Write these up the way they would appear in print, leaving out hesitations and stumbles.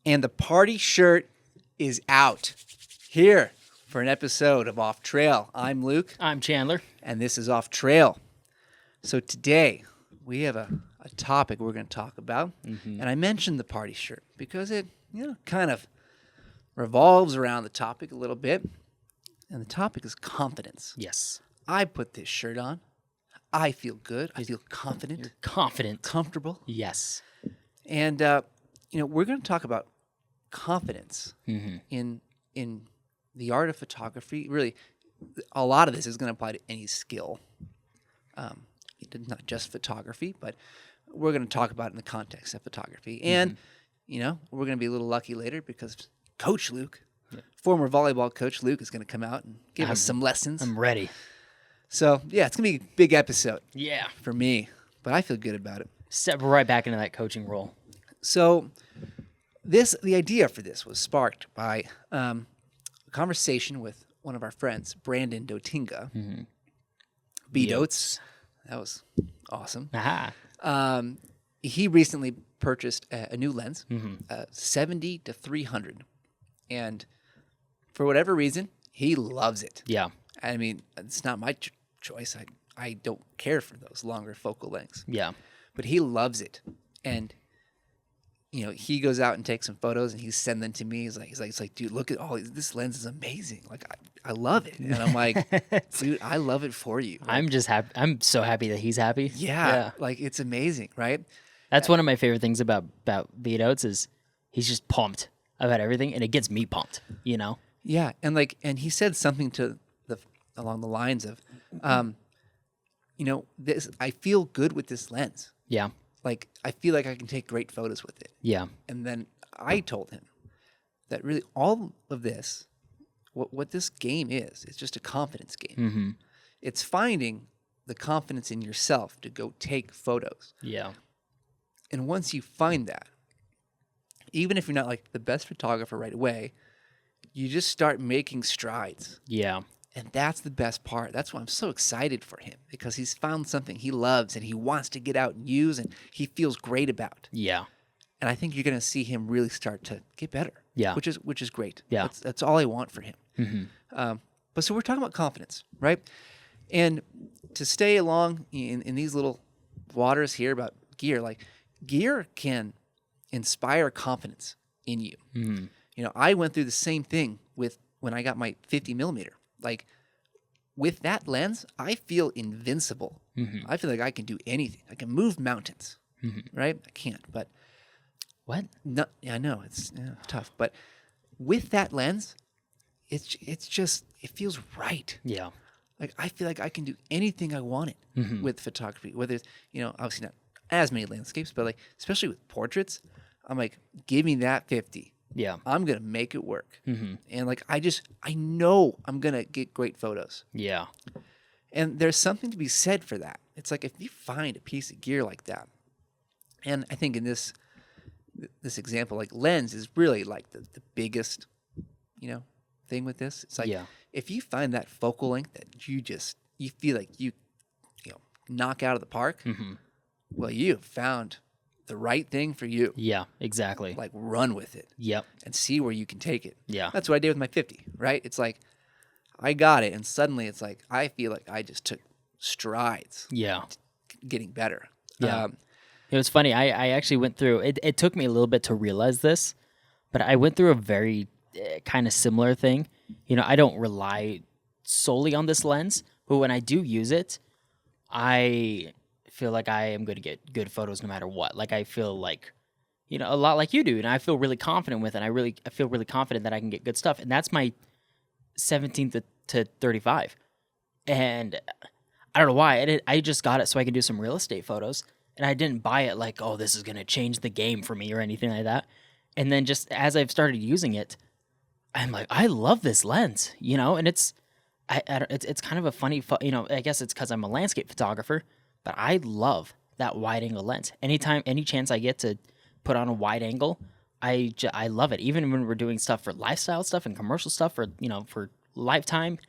And the party shirt is out here for an episode of Off Trail. I'm Luke. I'm Chandler. And this is Off Trail. So today we have a topic we're going to talk about. And I mentioned the party shirt because it kind of revolves around the topic a little bit. And the topic is confidence. Yes. I put this shirt on. I feel good. I feel confident. You're confident. Comfortable. Yes. And, we're going to talk about confidence in the art of photography. Really, a lot of this is going to apply to any skill. Not just photography, but we're going to talk about it in the context of photography. And, we're going to be a little lucky later because Coach Luke, former volleyball coach Luke, is going to come out and give us some lessons. I'm ready. So, it's going to be a big episode. Yeah. For me, but I feel good about it. Step right back into that coaching role. So, the idea for this was sparked by a conversation with one of our friends, Brandon Dotinga. B-Dotes. That was awesome. Aha. He recently purchased a new lens, 70 to 300. And for whatever reason, he loves it. Yeah. I mean, it's not my choice. I don't care for those longer focal lengths. Yeah. But he loves it. And he goes out and takes some photos and he's sending them to me. He's like, dude, look at this lens is amazing. Like, I love it. And I'm like, dude, I love it for you. Like, I'm just happy. I'm so happy that he's happy. Yeah. Like, it's amazing, right? That's one of my favorite things about B-Dotes is he's just pumped about everything, and it gets me pumped, Yeah. And he said something along the lines of, this, I feel good with this lens. Yeah. Like, I feel like I can take great photos with it. Yeah. And then I told him that really all of this, what this game is, it's just a confidence game. It's finding the confidence in yourself to go take photos. Yeah. And once you find that, even if you're not like the best photographer right away, you just start making strides. Yeah. And that's the best part. That's why I'm so excited for him, because he's found something he loves and he wants to get out and use and he feels great about. Yeah. And I think you're going to see him really start to get better. Yeah. Which is great. Yeah. That's all I want for him. But so we're talking about confidence, right? And to stay along in these little waters here about gear, like gear can inspire confidence in you. I went through the same thing when I got my 50 millimeter. Like, with that lens, I feel invincible. I feel like I can do anything. I can move mountains, right? I can't, but... What? No, yeah, I know, it's tough. But with that lens, it's just, it feels right. Yeah. Like, I feel like I can do anything I wanted with photography. Whether it's, obviously not as many landscapes, but like, especially with portraits, I'm like, give me that 50. Yeah. I'm going to make it work. And like, I know I'm going to get great photos. Yeah. And there's something to be said for that. It's like, if you find a piece of gear like that, and I think in this example, like lens is really like the biggest, thing with this. It's like, if you find that focal length that you feel like you knock out of the park, well, you have found the right thing for you. Yeah, exactly. Like, run with it. Yep. And see where you can take it. Yeah. That's what I did with my 50, right? It's like, I got it, and suddenly it's like, I feel like I just took strides. Yeah. Getting better. Yeah. It was funny. I actually went through, it took me a little bit to realize this, but I went through a very kind of similar thing. I don't rely solely on this lens, but when I do use it, I feel like I am going to get good photos no matter what. Like, I feel like, a lot like you do, and I feel really confident with it. I feel really confident that I can get good stuff, and that's my 17 to 35. And I don't know why. I just got it so I can do some real estate photos, and I didn't buy it like, oh, this is going to change the game for me or anything like that. And then just as I've started using it, I'm like, I love this lens, and it's kind of a funny, I guess it's because I'm a landscape photographer, but I love that wide angle lens. Any chance I get to put on a wide angle, I love it. Even when we're doing stuff for lifestyle stuff and commercial stuff for lifetime,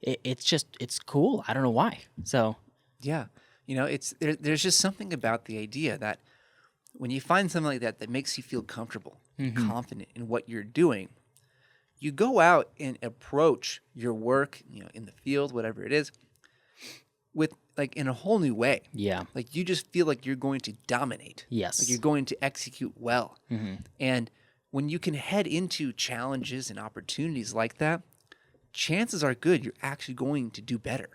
it's cool. I don't know why. So yeah, there's just something about the idea that when you find something like that makes you feel comfortable, confident in what you're doing, you go out and approach your work, in the field, whatever it is, with like in a whole new way. Yeah. Like you just feel like you're going to dominate. Yes. Like you're going to execute well. And when you can head into challenges and opportunities like that, chances are good you're actually going to do better.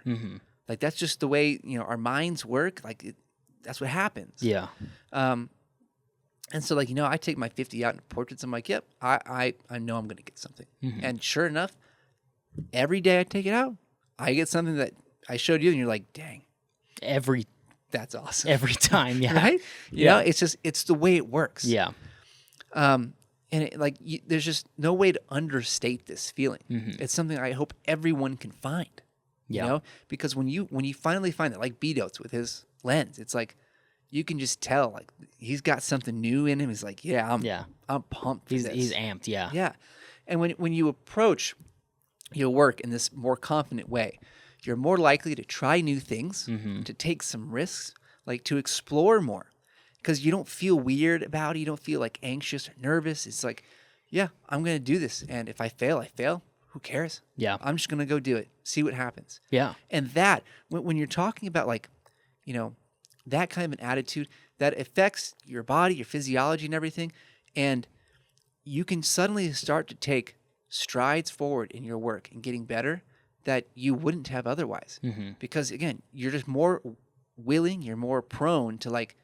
Like that's just the way, our minds work. Like that's what happens. Yeah. And so like, I take my 50 out in portraits. I'm like, yep, I know I'm going to get something. And sure enough, every day I take it out, I get something that I showed you and you're like, dang, that's awesome. Every time. Yeah. Right? It's the way it works. Yeah. And there's just no way to understate this feeling. It's something I hope everyone can find. Yeah. Because when you finally find that, like B-Dotes with his lens, it's like you can just tell like he's got something new in him. He's like, I'm pumped for this. He's amped. Yeah. Yeah. And when you approach your work in this more confident way, you're more likely to try new things, to take some risks, like to explore more. Because you don't feel weird about it. You don't feel like anxious or nervous. It's like, yeah, I'm going to do this. And if I fail, I fail. Who cares? Yeah. I'm just going to go do it. See what happens. Yeah. And that, when you're talking about like, that kind of an attitude, that affects your body, your physiology and everything. And you can suddenly start to take strides forward in your work and getting better that you wouldn't have otherwise. Because again, you're just more willing, you're more prone to like,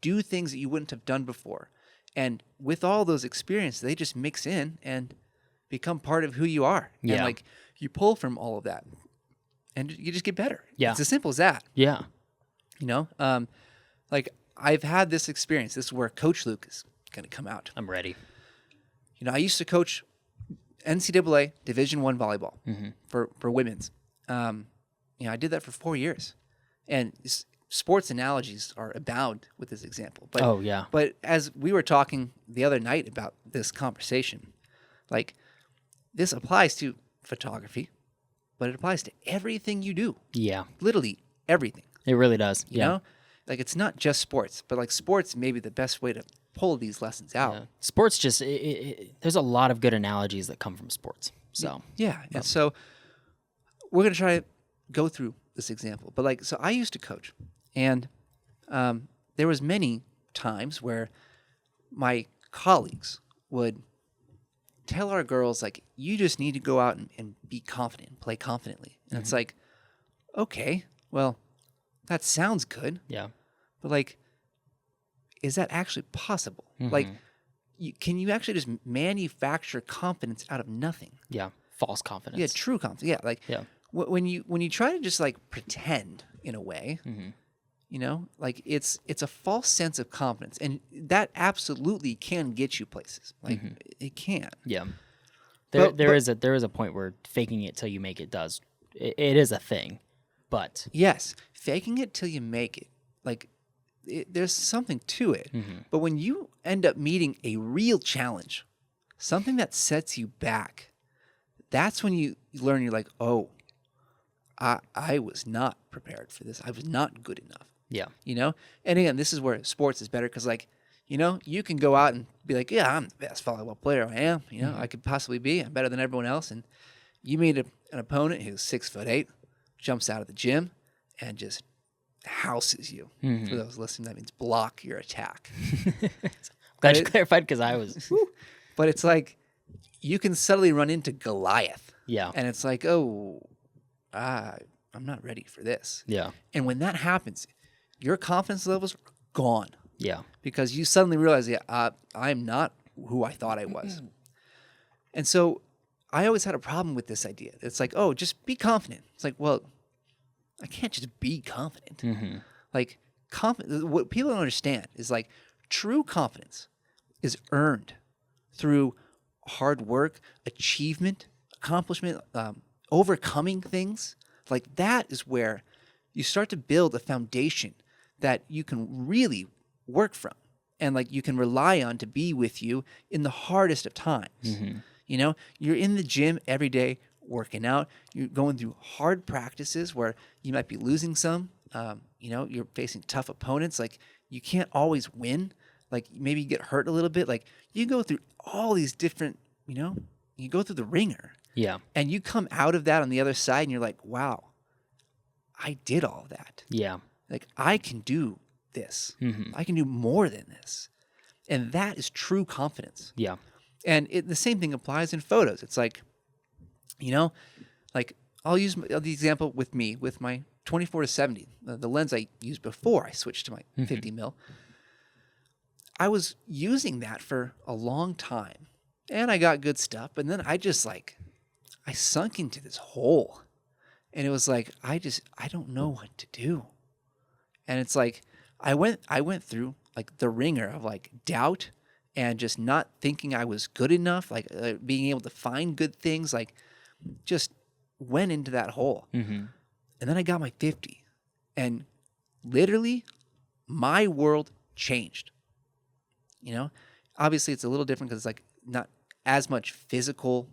do things that you wouldn't have done before. And with all those experiences, they just mix in and become part of who you are. Yeah. And like you pull from all of that and you just get better. Yeah. It's as simple as that. Yeah. Like I've had this experience. This is where Coach Luke is going to come out. I'm ready. I used to coach NCAA Division I volleyball for women's. I did that for 4 years. And sports analogies are abound with this example. But, But as we were talking the other night about this conversation, like this applies to photography, but it applies to everything you do. Yeah. Literally everything. It really does. You know? Like it's not just sports, but like sports may be the best way to pull these lessons out. Yeah. Sports just, there's a lot of good analogies that come from sports. So. Yeah. And so we're going to try to go through this example. But like, so I used to coach. And there was many times where my colleagues would tell our girls, like, you just need to go out and be confident and play confidently. And it's like, okay, well, that sounds good. Yeah. But, like, is that actually possible? Like, can you actually just manufacture confidence out of nothing? Yeah. False confidence. Yeah, true confidence. Yeah, like, when you try to just, like, pretend in a way, like it's a false sense of confidence, and that absolutely can get you places. Like it can. Yeah. There is a point where faking it till you make it does. It is a thing, but yes, faking it till you make it. Like there's something to it. But when you end up meeting a real challenge, something that sets you back, that's when you learn. You're like, oh, I was not prepared for this. I was not good enough. Yeah. And again, this is where sports is better because, like, you can go out and be like, yeah, I'm the best volleyball player I am. I could possibly be. I'm better than everyone else. And you meet an opponent who's 6'8", jumps out of the gym, and just houses you. For those listening, that means block your attack. Glad you clarified because I was. But it's like you can suddenly run into Goliath. Yeah. And it's like, oh, I'm not ready for this. Yeah. And when that happens, your confidence levels are gone. Yeah. Because you suddenly realize, I'm not who I thought I was. And so I always had a problem with this idea. It's like, oh, just be confident. It's like, well, I can't just be confident. Like, what people don't understand is like true confidence is earned through hard work, achievement, accomplishment, overcoming things. Like that is where you start to build a foundation that you can really work from and like you can rely on to be with you in the hardest of times. You're in the gym every day working out. You're going through hard practices where you might be losing some. You're facing tough opponents. Like you can't always win. like maybe you get hurt a little bit. Like you go through all these different, you go through the ringer. Yeah. And you come out of that on the other side and you're like, wow, I did all that. Yeah. Like I can do this. Mm-hmm. I can do more than this. And that is true confidence. Yeah. And the same thing applies in photos. It's like, like I'll use the example with me, with my 24-70, the lens I used before I switched to my 50 mil. I was using that for a long time and I got good stuff. But then I just I sunk into this hole and it was like, I don't know what to do. And it's like, I went through like the ringer of like doubt and just not thinking I was good enough, like being able to find good things, like just went into that hole. Mm-hmm. And then I got my 50 and literally my world changed. Obviously it's a little different because it's like not as much physical,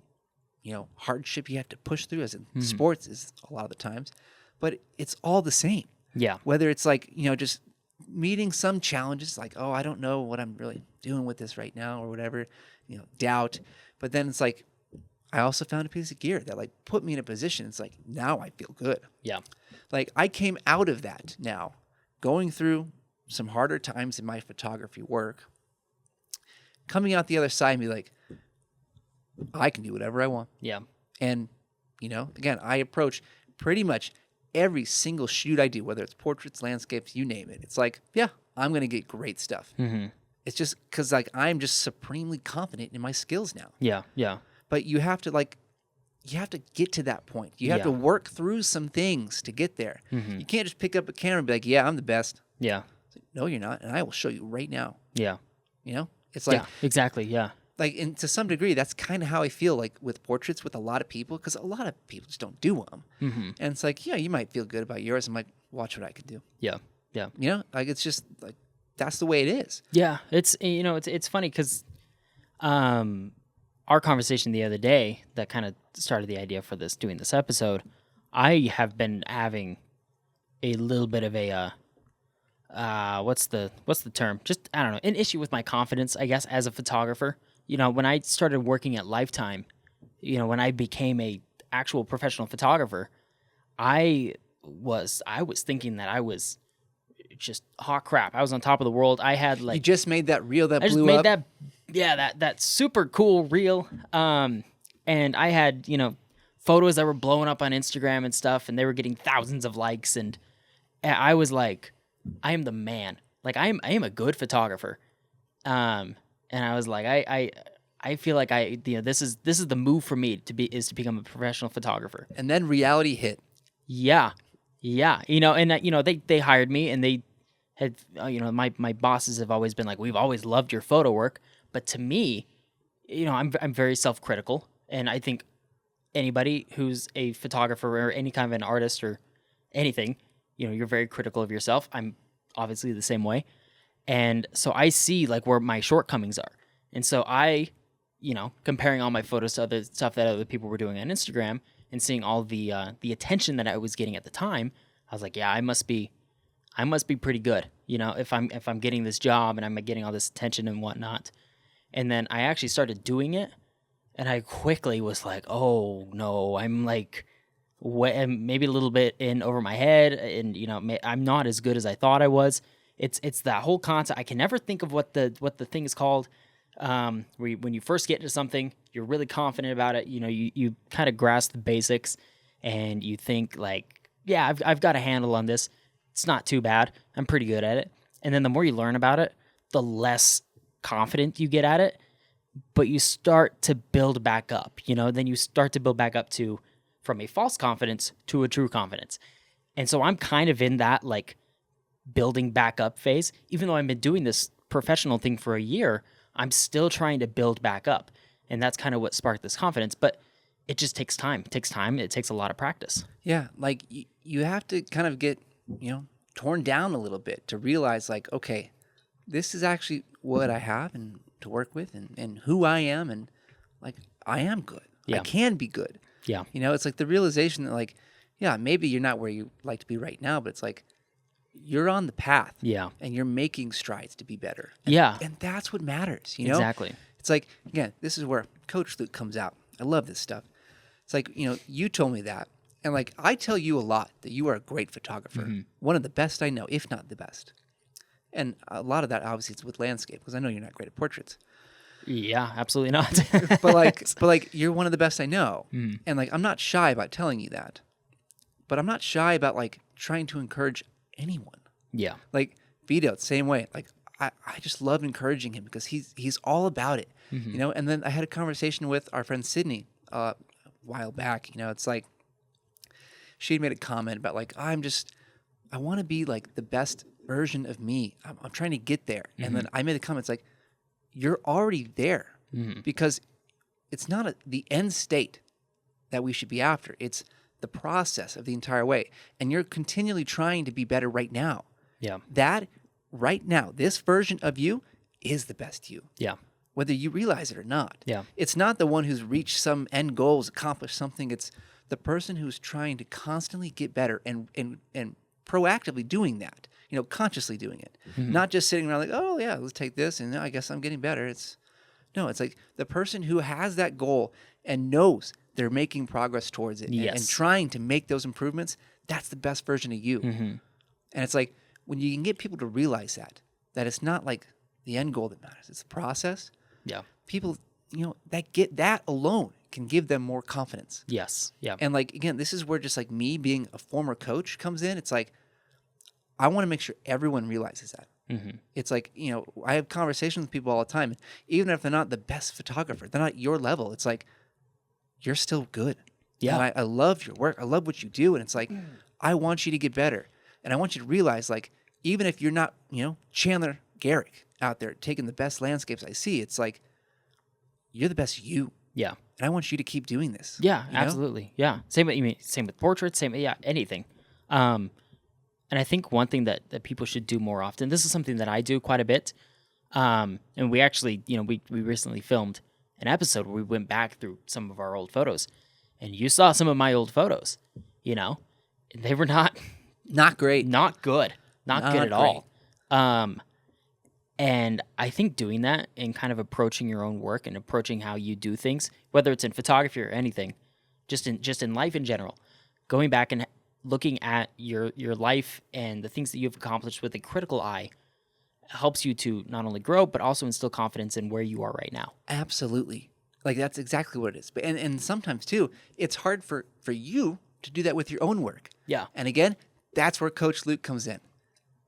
hardship you have to push through as in sports is a lot of the times, but it's all the same. Yeah. Whether it's like, just meeting some challenges like, oh, I don't know what I'm really doing with this right now or whatever, doubt. But then it's like, I also found a piece of gear that like put me in a position. It's like, now I feel good. Yeah. Like I came out of that now, going through some harder times in my photography work, coming out the other side and be like, I can do whatever I want. Yeah. And, again, I approach pretty much every single shoot I do, whether it's portraits, landscapes, you name it. It's like, yeah, I'm going to get great stuff. Mm-hmm. It's just because like I'm just supremely confident in my skills now. Yeah. Yeah. But you have to get to that point. You have to work through some things to get there. Mm-hmm. You can't just pick up a camera and be like, yeah, I'm the best. Yeah. It's like, no, you're not. And I will show you right now. Yeah. It's like, yeah, exactly. Yeah. like, and to some degree, that's kind of how I feel like with portraits with a lot of people, because a lot of people just don't do them. Mm-hmm. And it's like, yeah, you might feel good about yours. I'm like, watch what I can do. Yeah. Yeah. Like it's just like, that's the way it is. Yeah. It's funny because our conversation the other day that kind of started the idea for doing this episode, I have been having a little bit of a, what's the term? Just, I don't know, an issue with my confidence, I guess, as a photographer. When I started working at Lifetime, when I became a actual professional photographer, I was thinking that I was just hot crap. I was on top of the world. I had like, you just made that reel that I just blew made up. that super cool reel. And I had, photos that were blowing up on Instagram and stuff, and they were getting thousands of likes. And I was like, I am the man. Like I am a good photographer. And I was like, I feel like this is the move for me to become a professional photographer. And then reality hit. Yeah. Yeah. They hired me and they had, my bosses have always been like, we've always loved your photo work. But to me, I'm very self-critical. And I think anybody who's a photographer or any kind of an artist or anything, you're very critical of yourself. I'm obviously the same way. And so I see like where my shortcomings are. And so I, comparing all my photos to other stuff that other people were doing on Instagram and seeing all the attention that I was getting at the time, I was like, yeah, I must be pretty good. If I'm getting this job and I'm getting all this attention and whatnot. And then I actually started doing it and I quickly was like, oh no, I'm like maybe a little bit in over my head and, I'm not as good as I thought I was. It's that whole concept. I can never think of what the thing is called. When you first get into something, you're really confident about it. You kind of grasp the basics, and you think like, yeah, I've got a handle on this. It's not too bad. I'm pretty good at it. And then the more you learn about it, the less confident you get at it. But you start to build back up. Then you start to build back up from a false confidence to a true confidence. And so I'm kind of in that like building back up phase. Even though I've been doing this professional thing for a year, I'm still trying to build back up. And that's kind of what sparked this confidence. But it just takes time. It takes time. It takes a lot of practice. Yeah. Like you have to kind of get, torn down a little bit to realize like, okay, this is actually what I have and to work with and who I am. And like, I am good. Yeah. I can be good. Yeah. It's like the realization that like, yeah, maybe you're not where you like to be right now, but it's like, you're on the path. Yeah. And you're making strides to be better. And, Yeah. And that's what matters, you know? Exactly. It's like, again, this is where Coach Luke comes out. I love this stuff. It's like, you told me that. And like, I tell you a lot that you are a great photographer. Mm-hmm. One of the best I know, if not the best. And a lot of that obviously is with landscape because I know you're not great at portraits. Yeah, absolutely not. but like you're one of the best I know. And like, I'm not shy about telling you that, but I'm not shy about like trying to encourage anyone. Yeah. Like Vito, same way. Like I just love encouraging him because he's all about it, And then I had a conversation with our friend Sydney a while back. It's like she had made a comment about like I want to be like the best version of me. I'm trying to get there, and then I made a comment. It's like you're already there because it's not the end state that we should be after. It's the process of the entire way, and you're continually trying to be better right now. Yeah. That right now, this version of you is the best you. Yeah. Whether you realize it or not. Yeah. It's not the one who's reached some end goals, accomplished something. It's the person who's trying to constantly get better and proactively doing that, consciously doing it. Not just sitting around like, oh yeah, let's take this and I guess I'm getting better. It's like the person who has that goal and knows they're making progress towards it and trying to make those improvements. That's the best version of you. And it's like when you can get people to realize that it's not like the end goal that matters. It's the process. Yeah. People, that get that alone can give them more confidence. Yes. Yeah. And like, again, this is where just like me being a former coach comes in. It's like, I want to make sure everyone realizes that. It's like, I have conversations with people all the time. Even if they're not the best photographer, they're not your level. It's like, you're still good. Yeah. And I love your work. I love what you do. And it's like, I want you to get better. And I want you to realize like, even if you're not, Chandler Garrick out there taking the best landscapes I see, it's like, you're the best you. Yeah. And I want you to keep doing this. Yeah, absolutely. Yeah. Same with portraits, anything. And I think one thing that people should do more often, this is something that I do quite a bit. And we actually, we recently filmed an episode where we went back through some of our old photos, and you saw some of my old photos, and they were not great. Not good. Not good at great. all. And I think doing that and kind of approaching your own work and approaching how you do things, whether it's in photography or anything, just in life in general, going back and looking at your life and the things that you've accomplished with a critical eye helps you to not only grow, but also instill confidence in where you are right now. Absolutely. Like that's exactly what it is. But and sometimes too, it's hard for you to do that with your own work. Yeah. And again, that's where Coach Luke comes in.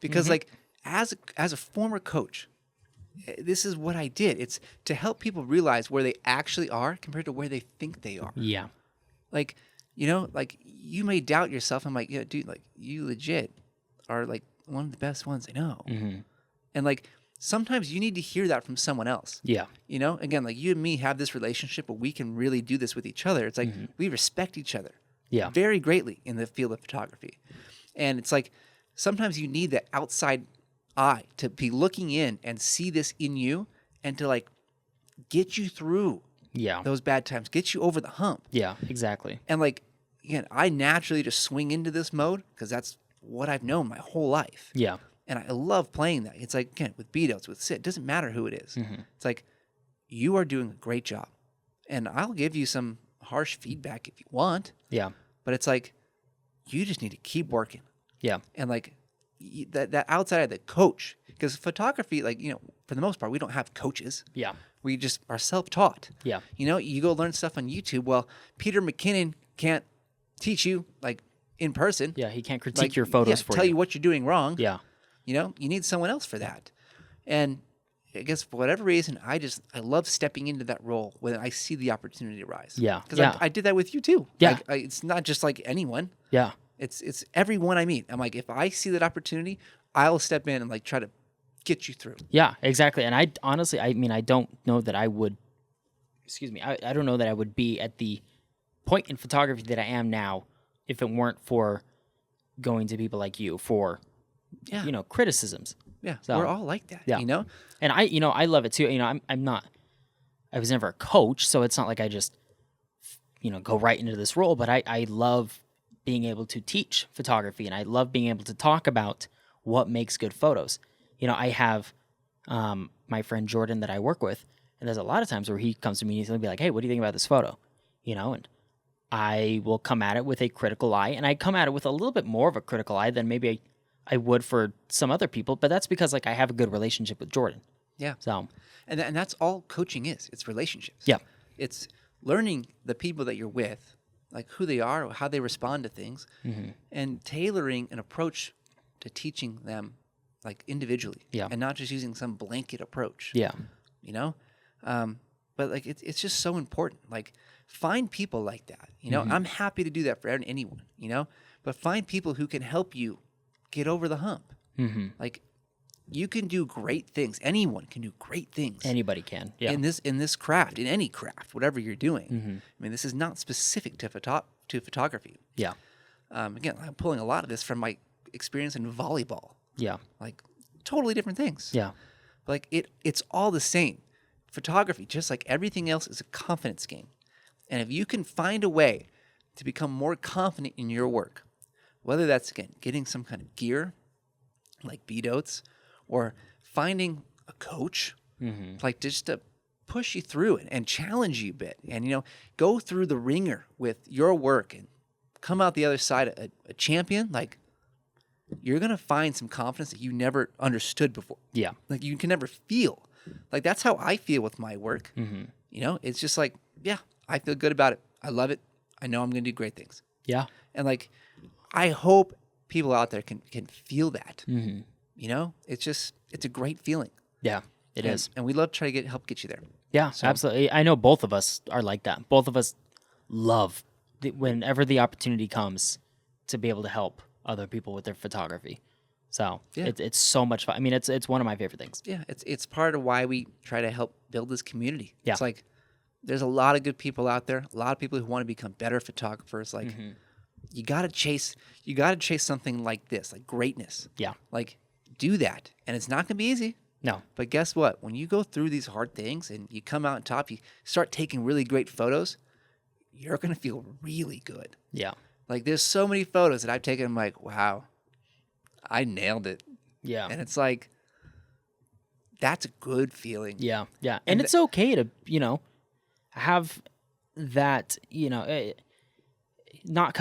Because like as a former coach, this is what I did. It's to help people realize where they actually are compared to where they think they are. Yeah. Like, like you may doubt yourself. I'm like, yeah, dude, like you legit are like one of the best ones I know. And like sometimes you need to hear that from someone else. Yeah. Again, like you and me have this relationship where we can really do this with each other. It's like we respect each other very greatly in the field of photography. And it's like sometimes you need that outside eye to be looking in and see this in you and to like get you through those bad times, get you over the hump. Yeah, exactly. And like, again, I naturally just swing into this mode because that's what I've known my whole life. Yeah. And I love playing that. It's like, again, with Beatles, with Sid, it doesn't matter who it is. It's like, you are doing a great job. And I'll give you some harsh feedback if you want. Yeah. But it's like, you just need to keep working. Yeah. And like, that outside of the coach, because photography, like, for the most part, we don't have coaches. Yeah. We just are self-taught. Yeah. You go learn stuff on YouTube. Well, Peter McKinnon can't teach you like in person. Yeah, he can't critique your photos for you. Tell you what you're doing wrong. Yeah. You need someone else for that. And I guess for whatever reason, I love stepping into that role when I see the opportunity arise. Yeah. Because I did that with you too. Yeah. It's not just like anyone. Yeah. It's everyone I meet. I'm like, if I see that opportunity, I'll step in and like try to get you through. Yeah, exactly. And I honestly, I don't know that I would, I don't know that I would be at the point in photography that I am now if it weren't for going to people like you for, criticisms. Yeah, So, we're all like that, yeah. And I love it too. I was never a coach, so it's not like I just, go right into this role, but I love being able to teach photography, and I love being able to talk about what makes good photos. I have my friend Jordan that I work with, and there's a lot of times where he comes to me and he'll be like, hey, what do you think about this photo? And I will come at it with a critical eye, and I come at it with a little bit more of a critical eye than maybe I would for some other people, but that's because I have a good relationship with Jordan. Yeah. So, and that's all coaching is. It's relationships. yeah. It's learning the people that you're with, like who they are, or how they respond to things, and tailoring an approach to teaching them like individually, and not just using some blanket approach. Yeah. But like it's just so important. Like find people like that. I'm happy to do that for anyone. But find people who can help you get over the hump. Like you can do great things. Anyone can do great things. Anybody can. Yeah. In this craft, in any craft, whatever you're doing. I mean, this is not specific to photography. Yeah. Again, I'm pulling a lot of this from my experience in volleyball. Yeah. Like totally different things. Yeah. Like it's all the same. Photography, just like everything else, is a confidence game. And if you can find a way to become more confident in your work, whether that's, again, getting some kind of gear like B-Dotes, or finding a coach, like just to push you through it and challenge you a bit, and go through the ringer with your work and come out the other side a champion, like you're gonna find some confidence that you never understood before. Yeah. Like you can never feel. Like that's how I feel with my work. It's just like, yeah, I feel good about it. I love it. I know I'm gonna do great things. Yeah. And like, I hope people out there can feel that. It's a great feeling. Yeah, it is. And we love to try to help get you there. Yeah, absolutely. I know both of us are like that. Both of us love whenever the opportunity comes to be able to help other people with their photography. So it's so much fun. I mean, it's one of my favorite things. Yeah, it's part of why we try to help build this community. Yeah. It's like there's a lot of good people out there, a lot of people who want to become better photographers. Like you gotta chase something like this, like greatness. Yeah. Like do that. And it's not gonna be easy. No. But guess what? When you go through these hard things and you come out on top, you start taking really great photos, you're gonna feel really good. Yeah. Like there's so many photos that I've taken, I'm like, wow, I nailed it. Yeah. And it's like, that's a good feeling. Yeah. Yeah. And it's okay to, have that, not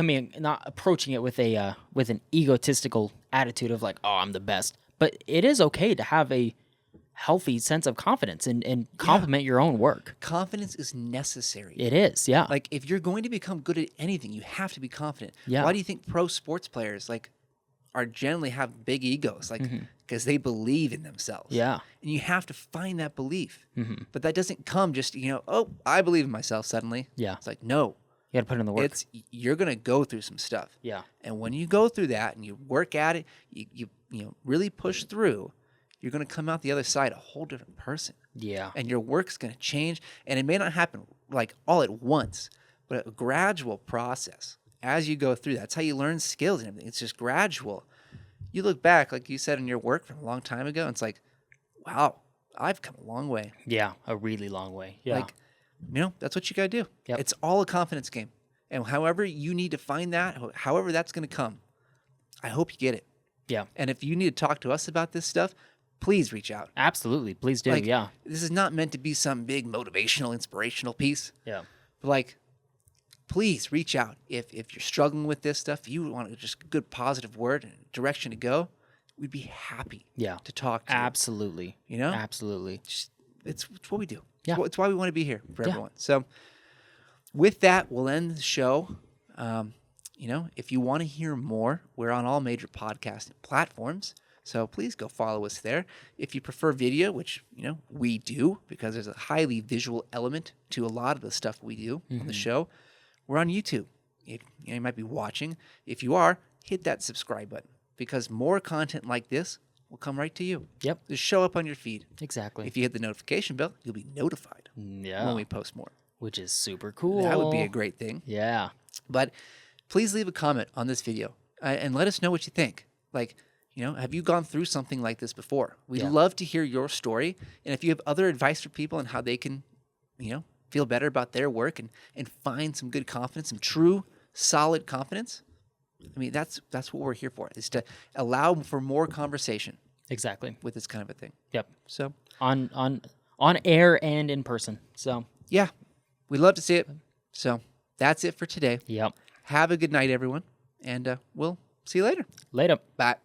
approaching it with an egotistical attitude of like, oh, I'm the best. But it is okay to have a healthy sense of confidence and compliment your own work. Confidence is necessary. It is, yeah. Like if you're going to become good at anything, you have to be confident. Yeah. Why do you think pro sports players like are generally have big egos? Like because they believe in themselves. Yeah. And you have to find that belief. But that doesn't come just, oh, I believe in myself suddenly. Yeah. It's like, no. You got to put in the work. You're going to go through some stuff. Yeah. And when you go through that and you work at it, you really push through, you're going to come out the other side a whole different person. Yeah. And your work's going to change. And it may not happen like all at once, but a gradual process as you go through. That's how you learn skills and everything. It's just gradual. You look back, like you said, in your work from a long time ago, and it's like, wow, I've come a long way. Yeah, a really long way. Yeah. Like, that's what you got to do. Yep. It's all a confidence game. And however you need to find that, however that's going to come, I hope you get it. Yeah. And if you need to talk to us about this stuff, please reach out. Absolutely. Please do. Like, yeah. This is not meant to be some big motivational, inspirational piece. Yeah. But like, please reach out. If you're struggling with this stuff, you want just a good positive word and direction to go, we'd be happy to talk to Absolutely. you. Absolutely. It's what we do. Yeah. It's why we want to be here for everyone. So with that, we'll end the show. If you want to hear more, we're on all major podcasting platforms. So please go follow us there. If you prefer video, which, we do, because there's a highly visual element to a lot of the stuff we do on the show, we're on YouTube. You might be watching. If you are, hit that subscribe button, because more content like this will come right to you. Yep. Just show up on your feed. Exactly. If you hit the notification bell, you'll be notified when we post more. Which is super cool. That would be a great thing. Yeah. But please leave a comment on this video and let us know what you think. Like, have you gone through something like this before? We'd love to hear your story. And if you have other advice for people on how they can, feel better about their work and find some good confidence, some true, solid confidence, I mean, that's what we're here for, is to allow for more conversation Exactly. with this kind of a thing. Yep. So, On air and in person. So, yeah, we'd love to see it. So, that's it for today. yep. Have a good night, everyone, and we'll see you later. Later. Bye.